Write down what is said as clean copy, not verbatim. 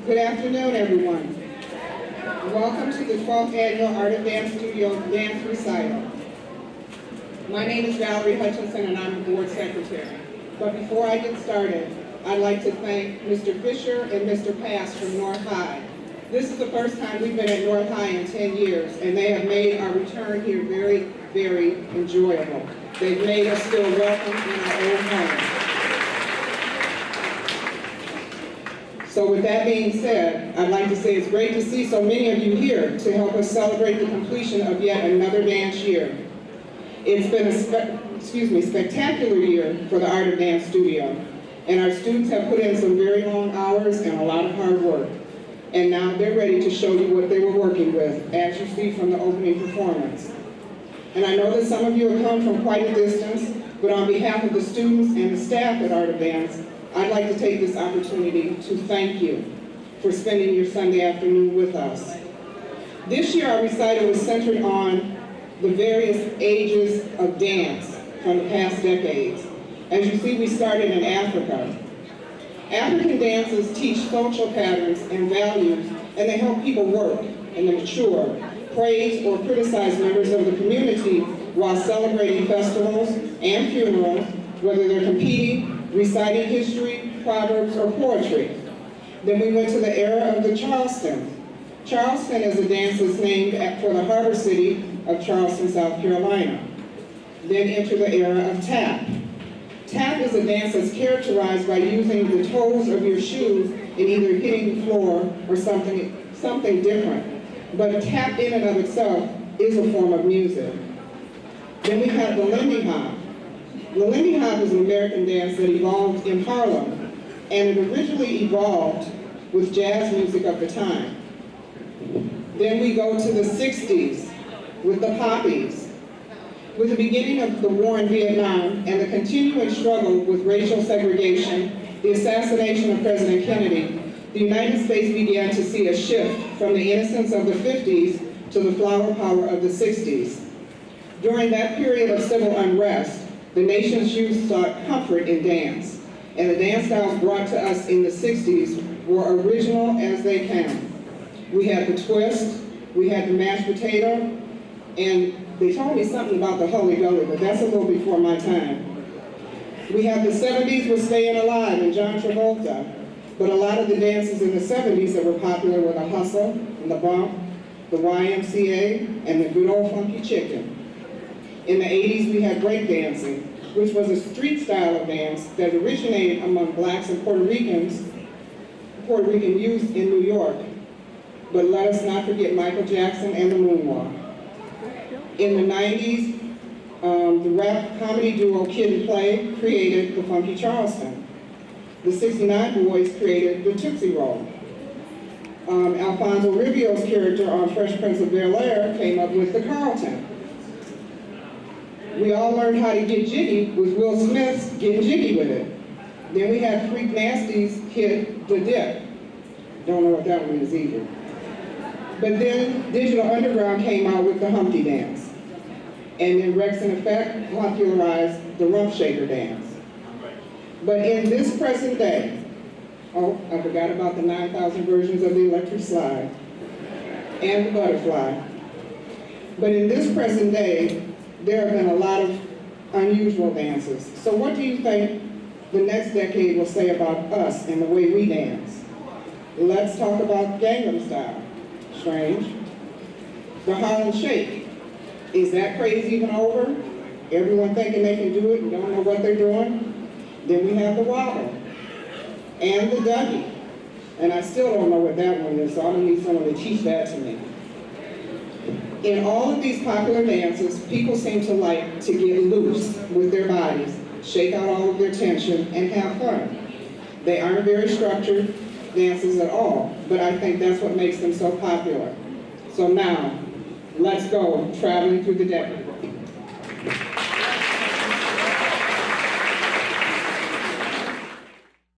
Good afternoon, everyone. Welcome to the 12th Annual Art of Dance Studio Dance Recital. My name is Valerie Hutchinson and I'm the board secretary. But before I get started, I'd like to thank Mr. Fisher and Mr. Pass from North High. This is the first time we've been at North High in 10 years, and they have made our return here very, very enjoyable. They've made us feel welcome in our own home. So with that being said, I'd like to say it's great to see so many of you here to help us celebrate the completion of yet another dance year. It's been a spectacular year for the Art of Dance Studio, and our students have put in some very long hours and a lot of hard work. And now they're ready to show you what they were working with, as you see from the opening performance. And I know that some of you have come from quite a distance, but on behalf of the students and the staff at Art of Dance, I'd like to take this opportunity to thank you for spending your Sunday afternoon with us. This year our recital was centered on the various ages of dance from the past decades. As you see, we started in Africa. African dances teach social patterns and values, and they help people work and mature, praise or criticize members of the community while celebrating festivals and funerals, whether they're competing, reciting history, proverbs, or poetry. Then we went to the era of the Charleston. Charleston is a dance that's named for the harbor city of Charleston, South Carolina. Then enter the era of tap. Tap is a dance that's characterized by using the toes of your shoes and either hitting the floor or something different. But tap in and of itself is a form of music. Then we have the Lindy Hop. The Lindy Hop is an American dance that evolved in Harlem, and it originally evolved with jazz music of the time. Then we go to the 60s with the Poppies. With the beginning of the war in Vietnam and the continuing struggle with racial segregation, the assassination of President Kennedy, the United States began to see a shift from the innocence of the 50s to the flower power of the 60s. During that period of civil unrest, the nation's youth sought comfort in dance, and the dance styles brought to us in the 60s were original as they came. We had the twist, we had the mashed potato, and they told me something about the Holy Dolly, but that's a little before my time. We have the 70s with Staying Alive and John Travolta, but a lot of the dances in the 70s that were popular were the hustle and the bump, the YMCA, and the good old funky chicken. In the 80s, we had breakdancing, which was a street style of dance that originated among blacks and Puerto Rican youth in New York. But let us not forget Michael Jackson and the moonwalk. In the 90s, the rap comedy duo Kid and Play created the Funky Charleston. The 69 Boys created the Tootsie Roll. Alfonso Ribero's character on Fresh Prince of Bel-Air came up with the Carlton. We all learned how to get jiggy with Will Smith's Getting Jiggy With It. Then we had Freak Nasty's hit The Dip. Don't know what that one is either. But then Digital Underground came out with the Humpty Dance. And then Rex and Effect popularized the Rump Shaker Dance. But in this present day, oh, I forgot about the 9,000 versions of the Electric Slide and the Butterfly. But in this present day, there have been a lot of unusual dances. So what do you think the next decade will say about us and the way we dance? Let's talk about Gangnam Style. Strange. The Harlem Shake. Is that craze even over? Everyone thinking they can do it and don't know what they're doing? Then we have the Wobble and the Dougie. And I still don't know what that one is, so I'm gonna need someone to teach that to me. In all of these popular dances, people seem to like to get loose with their bodies, shake out all of their tension, and have fun. They aren't very structured dances at all, but I think that's what makes them so popular. So now, let's go traveling through the decades.